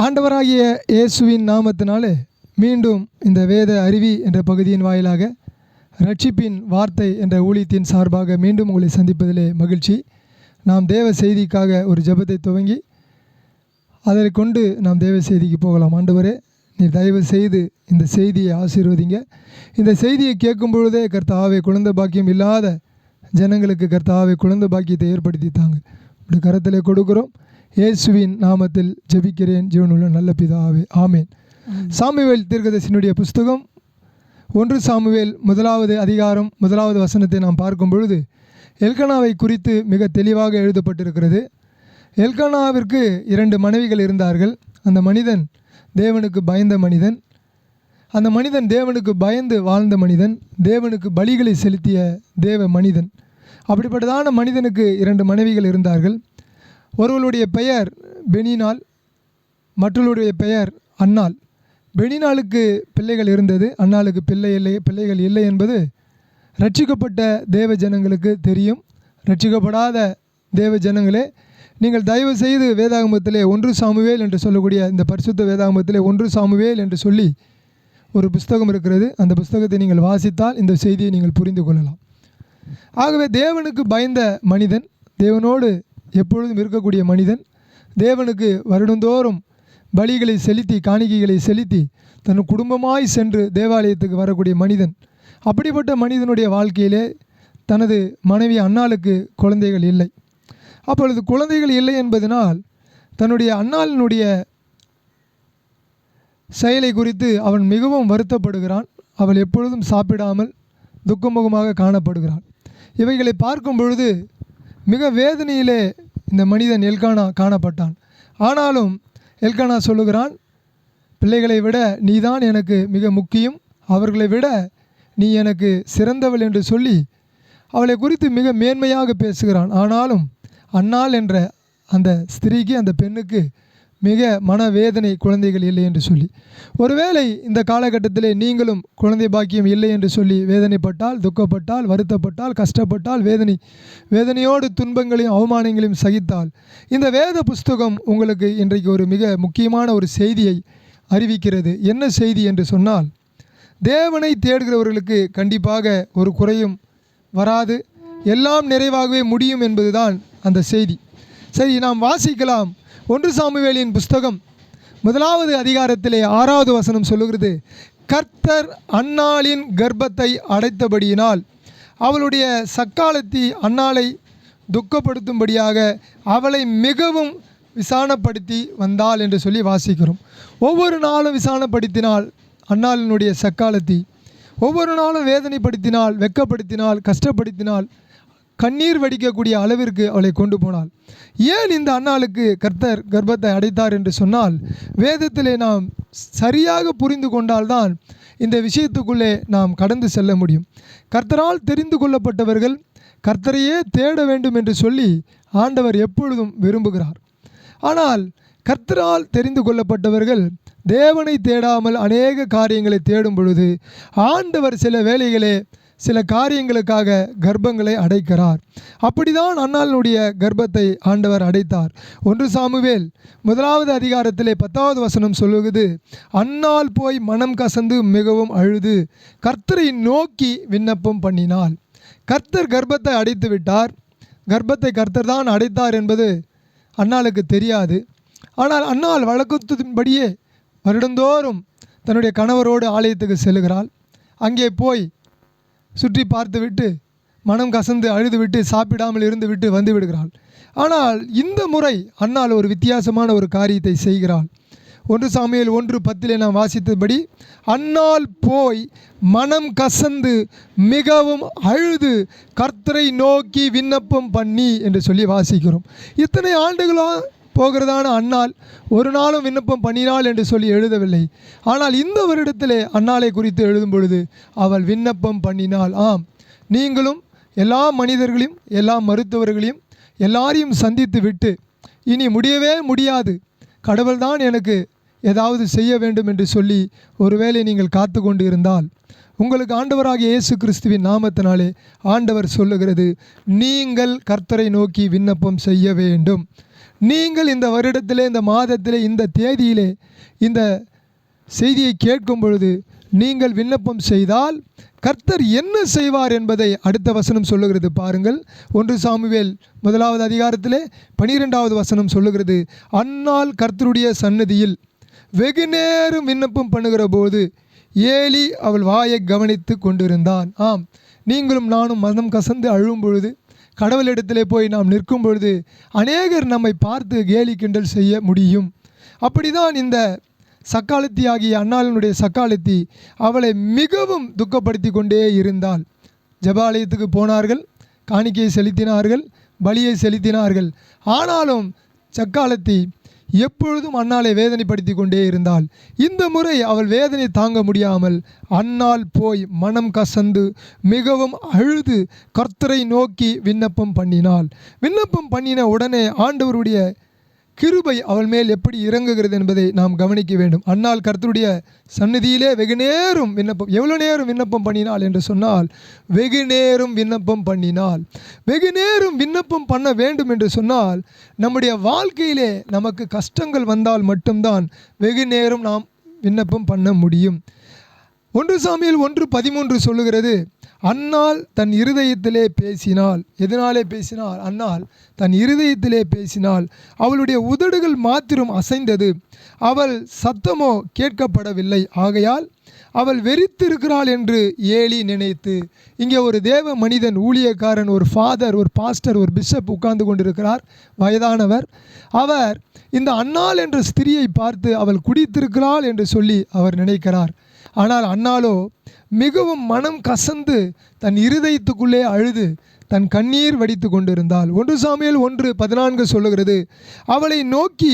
ஆண்டவராகிய இயேசுவின் நாமத்தினாலே மீண்டும் இந்த வேத அறிவி என்ற பகுதியின் வாயிலாக ரட்சிப்பின் வார்த்தை என்ற ஊழியத்தின் சார்பாக மீண்டும் உங்களை சந்திப்பதிலே மகிழ்ச்சி. நாம் தேவ செய்திக்காக ஒரு ஜெபத்தை துவங்கி அதை கொண்டு நாம் தேவ செய்திக்கு போகலாம். ஆண்டவரே, நீர் தயவு செய்து இந்த செய்தியை ஆசீர்வதிங்க. இந்த செய்தியை கேட்கும் பொழுதே கர்த்தாவே, குழந்தை பாக்கியம் இல்லாத ஜனங்களுக்கு கர்த்தாவே குழந்தை பாக்கியத்தை ஏற்படுத்தி தாங்க. இப்படி கரத்திலே கொடுக்கிறோம். இயேசுவின் நாமத்தில் ஜெபிக்கிறேன் ஜீவனுள்ள நல்ல பிதாவே, ஆமேன். சாமுவேல் தீர்க்கதரிசியினுடைய புஸ்தகம் 1 சாமுவேல் 1வது அதிகாரம் 1வது வசனத்தை நாம் பார்க்கும் பொழுது எல்கனாவை குறித்து மிக தெளிவாக எழுதப்பட்டிருக்கிறது. எல்கனாவிற்கு 2 மனைவிகள் இருந்தார்கள். அந்த மனிதன் தேவனுக்கு பயந்த மனிதன். அந்த மனிதன் தேவனுக்கு பயந்து வாழ்ந்த மனிதன். தேவனுக்கு பலிகளை செலுத்திய தேவ மனிதன். அப்படிப்பட்டதான மனிதனுக்கு 2 மனைவிகள் இருந்தார்கள். ஒருவருடைய பெயர் பெனினாள், மற்றவருடைய பெயர் அன்னாள். பெனினாளுக்கு பிள்ளைகள் இருந்தது, அன்னாளுக்கு பிள்ளைகள் இல்லை என்பது ரட்சிக்கப்பட்ட தேவ ஜனங்களுக்கு தெரியும். ரட்சிக்கப்படாத தேவ ஜனங்களே, நீங்கள் தயவு செய்து வேதாகமத்திலே 1 சாமுவேல் என்று சொல்லக்கூடிய இந்த பரிசுத்த வேதாகமத்திலே 1 சாமுவேல் என்று சொல்லி ஒரு புஸ்தகம் இருக்கிறது. அந்த புஸ்தகத்தை நீங்கள் வாசித்தால் இந்த செய்தியை நீங்கள் புரிந்து கொள்ளலாம். ஆகவே தேவனுக்கு பயந்த மனிதன், தேவனோடு எப்பொழுதும் இருக்கக்கூடிய மனிதன், தேவனுக்கு வருடந்தோறும் பலிகளை செலுத்தி காணிக்கைகளை செலுத்தி தன் குடும்பமாய் சென்று தேவாலயத்துக்கு வரக்கூடிய மனிதன். அப்படிப்பட்ட மனிதனுடைய வாழ்க்கையிலே தனது மனைவி அன்னாளுக்கு குழந்தைகள் இல்லை. அப்பொழுது குழந்தைகள் இல்லை என்பதனால் தன்னுடைய அன்னாளினுடைய செயலை குறித்து அவன் மிகவும் வருத்தப்படுகிறான். அவள் எப்பொழுதும் சாப்பிடாமல் துக்கமுகமாக காணப்படுகிறாள். இவைகளை பார்க்கும் பொழுது மிக வேதனையிலே இந்த மனிதன் எல்கானா காணப்பட்டான். ஆனாலும் எல்கானா சொல்லுகிறான், பிள்ளைகளை விட நீதான் எனக்கு மிக முக்கியம், அவர்களை விட நீ எனக்கு சிறந்தவள் என்று சொல்லி அவளை குறித்து மிக மேன்மையாக பேசுகிறான். ஆனாலும் அன்னாள் என்ற அந்த ஸ்திரீக்கு, அந்த பெண்ணுக்கு மிக மனவேதனை, குழந்தைகள் இல்லை என்று சொல்லி. ஒருவேளை இந்த காலகட்டத்திலே நீங்களும் குழந்தை பாக்கியம் இல்லை என்று சொல்லி வேதனைப்பட்டால், துக்கப்பட்டால், வருத்தப்பட்டால், கஷ்டப்பட்டால், வேதனையோடு துன்பங்களையும் அவமானங்களையும் சகித்தால், இந்த வேத புஸ்தகம் உங்களுக்கு இன்றைக்கு ஒரு மிக முக்கியமான ஒரு செய்தியை அறிவிக்கிறது. என்ன செய்தி என்று சொன்னால், தேவனை தேடுகிறவர்களுக்கு கண்டிப்பாக ஒரு குறையும் வராது, எல்லாம் நிறைவாகவே முடியும் என்பதுதான் அந்த செய்தி. சரி, நாம் வாசிக்கலாம். 1 சாமுவேலின் புஸ்தகம் 1வது அதிகாரத்திலே 6வது வசனம் சொல்லுகிறது, கர்த்தர் அன்னாளின் கர்ப்பத்தை அடைத்தபடியினால் அவளுடைய சக்காலத்தி அன்னாளை துக்கப்படுத்தும்படியாக அவளை மிகவும் விசானப்படுத்தி வந்தாள் என்று சொல்லி வாசிக்கிறோம். ஒவ்வொரு நாளும் விசானப்படுத்தினால் அன்னாளினுடைய சக்காலத்தி, ஒவ்வொரு நாளும் வேதனைப்படுத்தினால், வெட்கப்படுத்தினால், கஷ்டப்படுத்தினால், கண்ணீர் வடிக்கக்கூடிய அளவிற்கு அவளை கொண்டு போனாள். ஏன் இந்த அன்னாளுக்கு கர்த்தர் கர்ப்பத்தை அடைத்தார் என்று சொன்னால், வேதத்திலே நாம் சரியாக புரிந்து கொண்டால்தான் இந்த விஷயத்துக்குள்ளே நாம் கடந்து செல்ல முடியும். கர்த்தரால் தெரிந்து கொள்ளப்பட்டவர்கள் கர்த்தரையே தேட வேண்டும் என்று சொல்லி ஆண்டவர் எப்பொழுதும் விரும்புகிறார். ஆனால் கர்த்தரால் தெரிந்து கொள்ளப்பட்டவர்கள் தேவனை தேடாமல் அநேக காரியங்களை தேடும் பொழுது ஆண்டவர் சில வேளைகளே சில காரியங்களுக்காக கர்ப்பங்களை அடைக்கிறார். அப்படிதான் அன்னாளுடைய கர்ப்பத்தை ஆண்டவர் அடைத்தார். 1 சாமுவேல் 1வது அதிகாரத்திலே 10வது வசனம் சொல்லுகிறது, அன்னாள் போய் மனம் கசந்து மிகவும் அழுது கர்த்தரை நோக்கி விண்ணப்பம் பண்ணினாள். கர்த்தர் கர்ப்பத்தை அடைத்து விட்டார். கர்ப்பத்தை கர்த்தர் தான் அடைத்தார் என்பது அன்னாளுக்கு தெரியாது. ஆனால் அன்னாள் வழக்கத்தின்படியே வருடந்தோறும் தன்னுடைய கணவரோடு ஆலயத்துக்கு செல்லுகிறாள். அங்கே போய் சுற்றி பார்த்து விட்டு மனம் கசந்து அழுது விட்டு சாப்பிடாமல் இருந்து விட்டு வந்து விடுகிறாள். ஆனால் இந்த முறை அன்னாள் ஒரு வித்தியாசமான ஒரு காரியத்தை செய்கிறாள். 1 சாமுவேல் 1:10 நாம் வாசித்தபடி, அன்னாள் போய் மனம் கசந்து மிகவும் அழுது கர்த்தரை நோக்கி விண்ணப்பம் பண்ணி என்று சொல்லி வாசிக்கிறோம். இத்தனை ஆண்டுகளோ போகிறதான அன்னாள் ஒரு நாளும் விண்ணப்பம் பண்ணினாள் என்று சொல்லி எழுதவில்லை. ஆனால் இந்த வருடத்திலே அன்னாளை குறித்து எழுதும் பொழுது அவள் விண்ணப்பம் பண்ணினாள். ஆம், நீங்களும் எல்லா மனிதர்களையும், எல்லா மருத்துவர்களையும், எல்லாரையும் சந்தித்து விட்டு இனி முடியவே முடியாது, கடவுள்தான் எனக்கு ஏதாவது செய்ய வேண்டும் என்று சொல்லி ஒருவேளை நீங்கள் காத்து கொண்டு இருந்தால், உங்களுக்கு ஆண்டவராகிய இயேசு கிறிஸ்துவின் நாமத்தினாலே ஆண்டவர் சொல்லுகிறது, நீங்கள் கர்த்தரை நோக்கி விண்ணப்பம் செய்ய வேண்டும். நீங்கள் இந்த வருடத்திலே, இந்த மாதத்திலே, இந்த தேதியிலே இந்த செய்தியை கேட்கும் பொழுது நீங்கள் விண்ணப்பம் செய்தால் கர்த்தர் என்ன செய்வார் என்பதை அடுத்த வசனம் சொல்லுகிறது. பாருங்கள், 1 சாமுவேல் 1வது அதிகாரத்திலே 12வது வசனம் சொல்லுகிறது, அந்நாள் கர்த்தருடைய சந்நிதியில் வெகு நேரம் விண்ணப்பம் பண்ணுகிற போது ஏலி அவள் வாயை கவனித்து கொண்டிருந்தான். ஆம், நீங்களும் நானும் மனம் கசந்து அழும் பொழுது, கடவுளிடத்திலே போய் நாம் நிற்கும் பொழுது அநேகர் நம்மை பார்த்து கேலி கிண்டல் செய்ய முடியும். அப்படிதான் இந்த சக்காலத்தி ஆகிய அன்னாளினுடைய சக்காலத்தி அவளை மிகவும் துக்கப்படுத்தி கொண்டே இருந்தாள். ஜெபாலயத்துக்கு போனார்கள், காணிக்கையை செலுத்தினார்கள், பலியை செலுத்தினார்கள். ஆனாலும் சக்காலத்தி எப்பொழுதும் அன்னாளை வேதனைப்படுத்தி கொண்டே இருந்தாள். இந்த முறை அவள் வேதனை தாங்க முடியாமல் அன்னாள் போய் மனம் கசந்து மிகவும் அழுது கர்த்தரை நோக்கி விண்ணப்பம் பண்ணினாள். விண்ணப்பம் பண்ணின உடனே ஆண்டவருடைய கிருபை அவள் மேல் எப்படி இறங்குகிறது என்பதை நாம் கவனிக்க வேண்டும். அன்னாள் கர்த்தருடைய சந்நிதியிலே வெகு நேரம் விண்ணப்பம், எவ்வளோ நேரம் விண்ணப்பம் பண்ணினாள் என்று சொன்னால், வெகு நேரம் விண்ணப்பம் பண்ணினாள். வெகு நேரம் விண்ணப்பம் பண்ண வேண்டும் என்று சொன்னால், நம்முடைய வாழ்க்கையிலே நமக்கு கஷ்டங்கள் வந்தால் மட்டும்தான் வெகு நேரம் நாம் விண்ணப்பம் பண்ண முடியும். 1 சாமுவேல் 1:13 சொல்லுகிறது, அன்னாள் தன் இருதயத்திலே பேசினாள். எதனாலே பேசினாள்? அன்னாள் தன் இருதயத்திலே பேசினாள். அவளுடைய உதடுகள் மாத்திரம் அசைந்தது, அவள் சத்தமோ கேட்கப்படவில்லை. ஆகையால் அவள் வெறித்திருக்கிறாள் என்று ஏலி நினைத்து. இங்கே ஒரு தேவ மனிதன், ஊழியக்காரன், ஒரு ஃபாதர், ஒரு பாஸ்டர், ஒரு பிஷப் உட்கார்ந்து கொண்டிருக்கிறார், வயதானவர். அவர் இந்த அன்னாள் என்ற ஸ்திரியை பார்த்து அவள் குடித்திருக்கிறாள் என்று சொல்லி அவர் நினைக்கிறார். ஆனால் அன்னாளோ மிகவும் மனம் கசந்து தன் இருதயத்துக்குள்ளே அழுது தன் கண்ணீர் வடித்து கொண்டிருந்தாள். 1 சாமுவேல் 1:14 சொல்லுகிறது, அவளை நோக்கி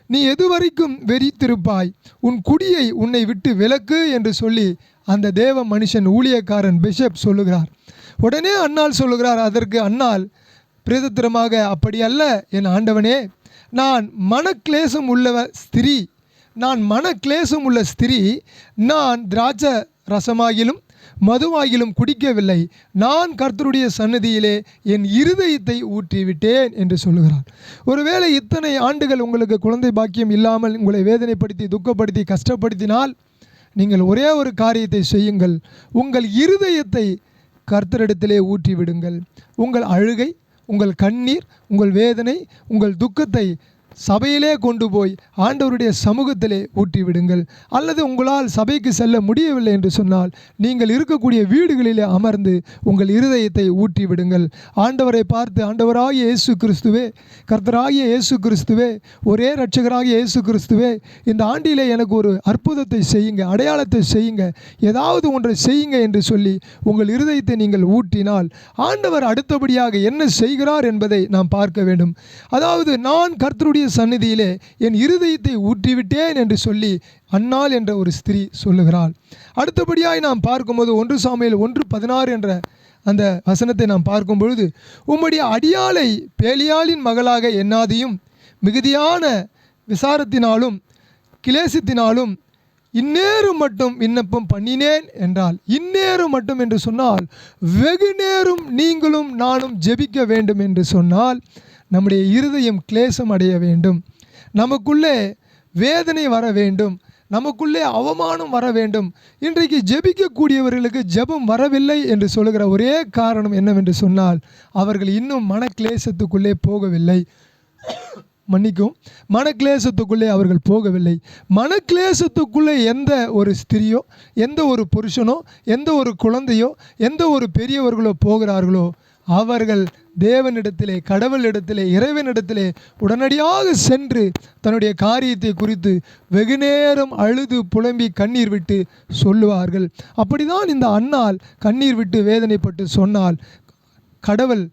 நீ எதுவரைக்கும் வெறித்திருப்பாய், உன் குடியை உன்னை விட்டு விலக்கு என்று சொல்லி அந்த தேவ மனுஷன், ஊழியக்காரன், பிஷப் சொல்லுகிறார். உடனே அன்னாள் சொல்லுகிறார். அதற்கு அன்னாள் பிரதித்திரமாக, அப்படி அல்ல என் ஆண்டவனே, நான் மனக்லேசம் உள்ள ஸ்திரீ, நான் திராட்ச ரசமாகிலும் மதுவாகிலும் குடிக்கவில்லை, நான் கர்த்தருடைய சந்நிதியிலே என் இருதயத்தை ஊற்றிவிட்டேன் என்று சொல்லுகிறார். ஒருவேளை இத்தனை ஆண்டுகள் உங்களுக்கு குழந்தை பாக்கியம் இல்லாமல் உங்களை வேதனைப்படுத்தி துக்கப்படுத்தி கஷ்டப்படுத்தினால் நீங்கள் ஒரே ஒரு காரியத்தை செய்யுங்கள், உங்கள் இருதயத்தை கர்த்தரிடத்திலே ஊற்றி விடுங்கள். உங்கள் அழுகை, உங்கள் கண்ணீர், உங்கள் வேதனை, உங்கள் துக்கத்தை சபையிலே கொண்டு போய் ஆண்டவருடைய சமூகத்திலே ஊற்றி விடுங்கள். அல்லது உங்களால் சபைக்கு செல்ல முடியவில்லை என்று சொன்னால் நீங்கள் இருக்கக்கூடிய வீடுகளிலே அமர்ந்து உங்கள் இருதயத்தை ஊற்றி விடுங்கள். ஆண்டவரை பார்த்து, ஆண்டவராகிய இயேசு கிறிஸ்துவே, கர்த்தராகிய இயேசு கிறிஸ்துவே, ஒரே இரட்சகராகிய இயேசு கிறிஸ்துவே, இந்த ஆண்டிலே எனக்கு ஒரு அற்புதத்தை செய்யுங்க, அடையாளத்தை செய்யுங்க, ஏதாவது ஒன்றை செய்யுங்க என்று சொல்லி உங்கள் இருதயத்தை நீங்கள் ஊற்றினால் ஆண்டவர் அடுத்தபடியாக என்ன செய்கிறார் என்பதை நாம் பார்க்க வேண்டும். அதாவது, நான் கர்த்தருடைய சந்நிதியிலே என் இருதயத்தை ஊற்றிவிட்டேன் என்று சொல்லி அன்னாள் என்ற ஒரு ஸ்திரீ சொல்லுகிறாள். அடுத்தபடியாய் நாம் பார்க்கும்போது 1 சாமுவேல் 1:16 என்ற அந்த வசனத்தை நாம் பார்க்கும் பொழுது, உம்முடைய அடியாளை பேலியாளின் மகளாக எண்ணாதையும் மிகுதியான விசாரத்தினாலும் கிளேசத்தினாலும் இந்நேரம் மட்டும் விண்ணப்பம் பண்ணினேன் என்றால், இந்நேரம் மட்டும் என்று சொன்னால் வெகு நேரம் நீங்களும் நானும் ஜெபிக்க வேண்டும் என்று சொன்னால் நம்முடைய இருதயம் கிளேசம் அடைய வேண்டும், நமக்குள்ளே வேதனை வர வேண்டும், நமக்குள்ளே அவமானம் வர வேண்டும். இன்றைக்கு ஜெபிக்கக்கூடியவர்களுக்கு ஜெபம் வரவில்லை என்று சொல்லுகிற ஒரே காரணம் என்னவென்று சொன்னால், அவர்கள் இன்னும் மனக்லேசத்துக்குள்ளே போகவில்லை. மனக்லேசத்துக்குள்ளே அவர்கள் போகவில்லை. மனக்லேசத்துக்குள்ளே எந்த ஒரு ஸ்திரியோ, எந்த ஒரு புருஷனோ, எந்த ஒரு குழந்தையோ, எந்த ஒரு பெரியவர்களோ போகிறார்களோ அவர்கள் தேவனிடத்திலே, கடவுளிடத்திலே, இறைவனிடத்திலே உடனடியாக சென்று தன்னுடைய காரியத்தை குறித்து வெகு நேரம் அழுது புலம்பி கண்ணீர் விட்டு சொல்லுவார்கள். அப்படிதான் இந்த அன்னாள் கண்ணீர் விட்டு வேதனைப்பட்டு சொன்னால் கடவுள்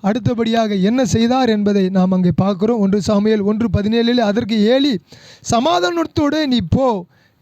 அடுத்தபடியாக என்ன செய்தார் என்பதை நாம் அங்கே பார்க்கிறோம். 1 சாமுவேல் 1:17 அதற்கு ஏலி, சமாதானத்தோடு நீ போ,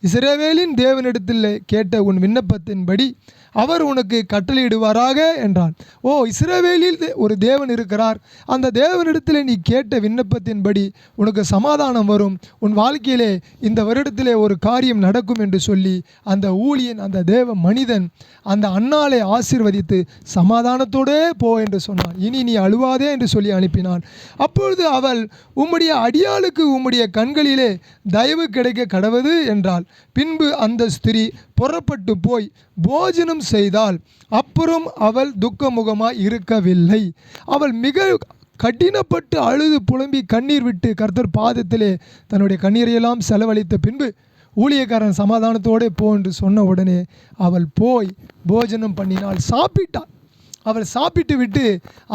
இஸ்ரவேலின் தேவனிடத்தில் கேட்ட உன் விண்ணப்பத்தின்படி அவர் உனக்கு கட்டளையிடுவாராக என்றான். ஓ, இஸ்ரவேலில் ஒரு தேவன் இருக்கிறார். அந்த தேவனிடத்தில் நீ கேட்ட விண்ணப்பத்தின்படி உனக்கு சமாதானம் வரும், உன் வாழ்க்கையிலே இந்த வருடத்திலே ஒரு காரியம் நடக்கும் என்று சொல்லி அந்த ஊழியன், அந்த தேவ மனிதன் அந்த அன்னாளை ஆசீர்வதித்து சமாதானத்தோடே போ என்று சொன்னான். இனி நீ அழுவாதே என்று சொல்லி அனுப்பினான். அப்பொழுது அவள், உம்முடைய அடியாளுக்கு உம்முடைய கண்களிலே தயவு கிடைக்க கடவது என்றாள். பின்பு அந்த ஸ்திரீ புறப்பட்டு போய் போஜனம் செய்தாள். அப்புறம் அவள் துக்கமுகமாய் இருக்கவில்லை. அவள் மிக கடினப்பட்டு அழுது புலம்பி கண்ணீர் விட்டு கர்த்தர் பாதத்திலே தன்னுடைய கண்ணீரையெல்லாம் செலவழித்த பின்பு ஊழியக்காரன் சமாதானத்தோடு போ என்று சொன்ன உடனே அவள் போய் போஜனம் பண்ணினாள், சாப்பிட்டாள். அவள் சாப்பிட்டு விட்டு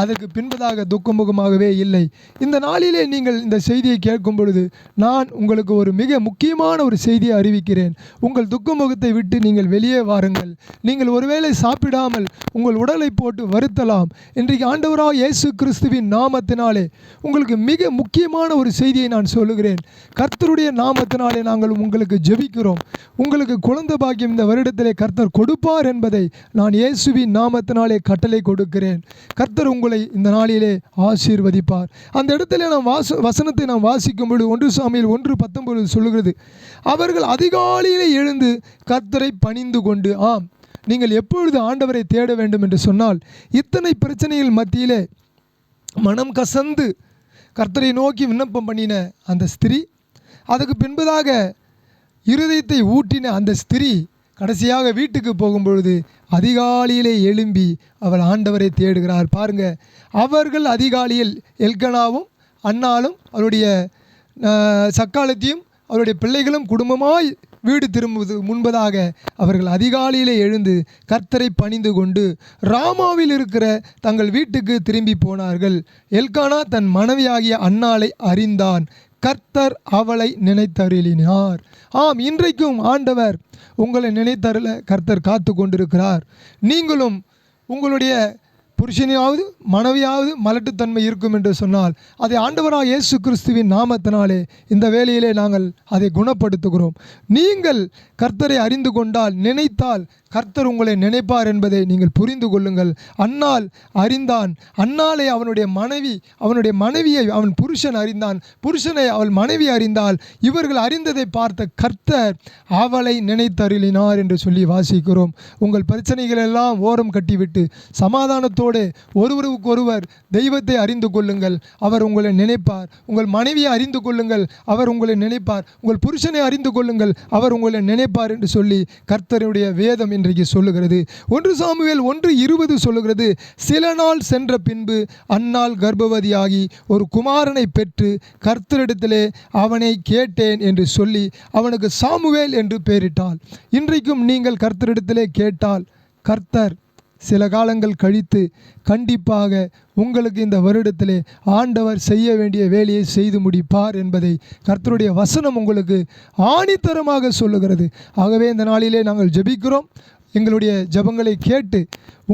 அதற்கு பின்பதாக துக்கமுகமாகவே இல்லை. இந்த நாளிலே நீங்கள் இந்த செய்தியை கேட்கும் பொழுது நான் உங்களுக்கு ஒரு மிக முக்கியமான ஒரு செய்தியை அறிவிக்கிறேன். உங்கள் துக்கமுகத்தை விட்டு நீங்கள் வெளியே வாருங்கள். நீங்கள் ஒருவேளை சாப்பிடாமல் உங்கள் உடலை போட்டு வருத்தலாம். இன்றைக்கு ஆண்டவராக இயேசு கிறிஸ்துவின் நாமத்தினாலே உங்களுக்கு மிக முக்கியமான ஒரு செய்தியை நான் சொல்லுகிறேன். கர்த்தருடைய நாமத்தினாலே நாங்கள் உங்களுக்கு ஜெபிக்கிறோம். உங்களுக்கு குழந்தை பாக்கியம் இந்த வருடத்திலே கர்த்தர் கொடுப்பார் என்பதை நான் இயேசுவின் நாமத்தினாலே கட்டளை கொடுக்கிறேன். கர்த்தர் உங்களை இந்த நாளிலே ஆசீர்வதிப்பார். அந்த இடத்துல நாம் வசனத்தை நாம் வாசிக்கும் பொழுது 1 சாமுவேல் 1:19 சொல்லுகிறது, அவர்கள் அதிகாலையிலே எழுந்து கர்த்தரை பணிந்து கொண்டு. ஆம், நீங்கள் எப்பொழுது ஆண்டவரை தேட வேண்டும் என்று சொன்னால், இத்தனை பிரச்சனைகள் மத்தியிலே மனம் கசந்து கர்த்தரை நோக்கி விண்ணப்பம் பண்ணின அந்த ஸ்திரீ, அதுக்கு பின்பதாக இருதயத்தை ஊட்டின அந்த ஸ்திரீ கடைசியாக வீட்டுக்கு போகும்பொழுது அதிகாலையிலே எழும்பி அவள் ஆண்டவரை தேடுகிறார். பாருங்க, அவர்கள் அதிகாலையில் எல்கனாவும் அன்னாலும் அவருடைய சக்காலத்தையும் அவருடைய பிள்ளைகளும் குடும்பமாய் வீடு திரும்புவது முன்பதாக அவர்கள் அதிகாலையிலே எழுந்து கர்த்தரை பணிந்து கொண்டு ராமாவில் இருக்கிற தங்கள் வீட்டுக்கு திரும்பி போனார்கள். எல்கானா தன் மனைவியாகிய அன்னாளை அறிந்தான். கர்த்தர் அவளை நினைத்தருளினார். ஆம், இன்றைக்கும் ஆண்டவர் உங்களை நினைத்தருள கர்த்தர் காத்து கொண்டிருக்கிறார். நீங்களும் உங்களுடைய புருஷனையாவது மனைவியாவது மலட்டுத்தன்மை இருக்கும் என்று சொன்னால் அதை ஆண்டவராக இயேசு கிறிஸ்துவின் நாமத்தினாலே இந்த வேளையிலே நாங்கள் அதை குணப்படுத்துகிறோம். நீங்கள் கர்த்தரை அறிந்து கொண்டால், நினைத்தால் கர்த்தர் உங்களை நினைப்பார் என்பதை நீங்கள் புரிந்து கொள்ளுங்கள். அன்னாள் அறிந்தான். அன்னாளை அவனுடைய மனைவியை அவன் புருஷன் அறிந்தான். புருஷனை அவள் மனைவி அறிந்தாள். இவர்கள் அறிந்ததை பார்த்த கர்த்தர் அவளை நினைத்தருளினார் என்று சொல்லி வாசிக்கிறோம். உங்கள் பிரச்சனைகள் எல்லாம் ஓரம் கட்டிவிட்டு சமாதானத்தோடு ஒருவருக்கு ஒருவர் தெய்வத்தை அறிந்து கொள்ளுங்கள், அவர் உங்களை நினைப்பார். உங்கள் மனைவியை அறிந்து கொள்ளுங்கள், அவர் உங்களை நினைப்பார். உங்கள் புருஷனை அறிந்து கொள்ளுங்கள், அவர் உங்களை நினைப்பார் என்று சொல்லி கர்த்தருடைய வேதம் இன்றைக்கு சொல்லுகிறது. 1 சாமுவேல் 1:20 சொல்லுகிறது, சில நாள் சென்ற பின்பு அன்னாள் கர்ப்பவதியாகி ஒரு குமாரனை பெற்று கர்த்தரிடத்திலே அவனை கேட்டேன் என்று சொல்லி அவனுக்கு சாமுவேல் என்று பெயரிட்டாள். இன்றைக்கும் நீங்கள் கர்த்தரிடத்திலே கேட்டால் கர்த்தர் சில காலங்கள் கழித்து கண்டிப்பாக உங்களுக்கு இந்த வருடத்திலே ஆண்டவர் செய்ய வேண்டிய வேலையை செய்து முடிப்பார் என்பதை கர்த்தருடைய வசனம் உங்களுக்கு ஆணித்தரமாக சொல்லுகிறது. ஆகவே இந்த நாளிலே நாங்கள் ஜெபிக்கிறோம். எங்களுடைய ஜெபங்களை கேட்டு,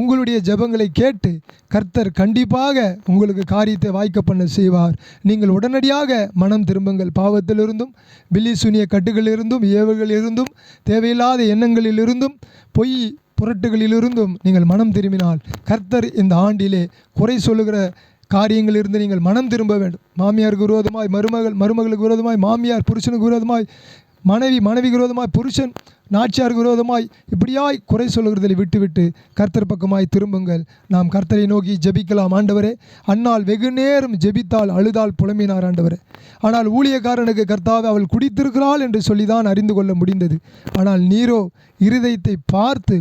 உங்களுடைய ஜெபங்களை கேட்டு கர்த்தர் கண்டிப்பாக உங்களுக்கு காரியத்தை வாய்க்க பண்ண செய்வார். நீங்கள் உடனடியாக மனம் திரும்புங்கள். பாவத்திலிருந்தும், பில்லி சூனிய கட்டுகளிலிருந்தும், ஏவுகளிலிருந்தும், தேவையில்லாத எண்ணங்களிலிருந்தும், பொய் புரட்டுகளிலிருந்தும் நீங்கள் மனம் திரும்பினால் கர்த்தர் இந்த ஆண்டிலே குறை சொல்லுகிற காரியங்களிலிருந்து நீங்கள் மனம் திரும்ப வேண்டும். மாமியாருக்கு விரோதமாய் மருமகளுக்கு விரோதமாய் மாமியார், புருஷனுக்கு விரோதமாய் மனைவிக்கு விரோதமாய் புருஷன், நாச்சியாருக்கு விரோதமாய் இப்படியாய் குறை சொல்லுகிறதை விட்டுவிட்டு கர்த்தர் பக்கமாய் திரும்புங்கள். நாம் கர்த்தரை நோக்கி ஜெபிக்கலாம். ஆண்டவரே, அன்னாள் வெகு நேரம் ஜெபித்தால், அழுதால், புலம்பினார் ஆண்டவரே. ஆனால் ஊழியக்காரனுக்கு கர்த்தாவே அவள் குடித்திருக்கிறாள் என்று சொல்லிதான் அறிந்து கொள்ள முடிந்தது. ஆனால் நீரோ இருதயத்தை பார்த்து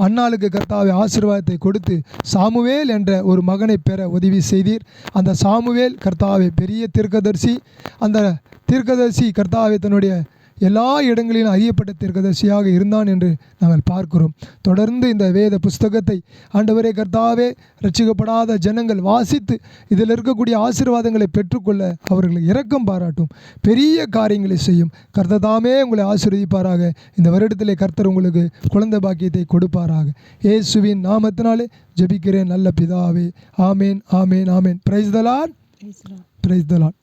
அன்னாளுக்கு கர்த்தாவே ஆசீர்வாதத்தை கொடுத்து சாமுவேல் என்ற ஒரு மகனை பெற உதவி செய்தீர். அந்த சாமுவேல் கர்த்தாவே பெரிய தீர்க்கதரிசி. அந்த தீர்க்கதரிசி கர்த்தாவே தன்னுடைய எல்லா இடங்களிலும் அறியப்பட்ட தீர்க்கதரிசியாக இருந்தான் என்று நாங்கள் பார்க்கிறோம். தொடர்ந்து இந்த வேத புஸ்தகத்தை ஆண்டவரே கர்த்தாவே ரட்சிக்கப்படாத ஜனங்கள் வாசித்து இதில் இருக்கக்கூடிய ஆசீர்வாதங்களை பெற்றுக்கொள்ள அவர்களுக்கு இரக்கம் பாராட்டும். பெரிய காரியங்களை செய்யும் கர்த்தர் தாமே உங்களை ஆசீர்வதிப்பாராக. இந்த வருடத்திலே கர்த்தர் உங்களுக்கு குழந்தை பாக்கியத்தை கொடுப்பாராக. இயேசுவின் நாமத்தினாலே ஜெபிக்கிறேன் நல்ல பிதாவே. ஆமேன், ஆமேன், ஆமேன். Praise the Lord. Praise the Lord.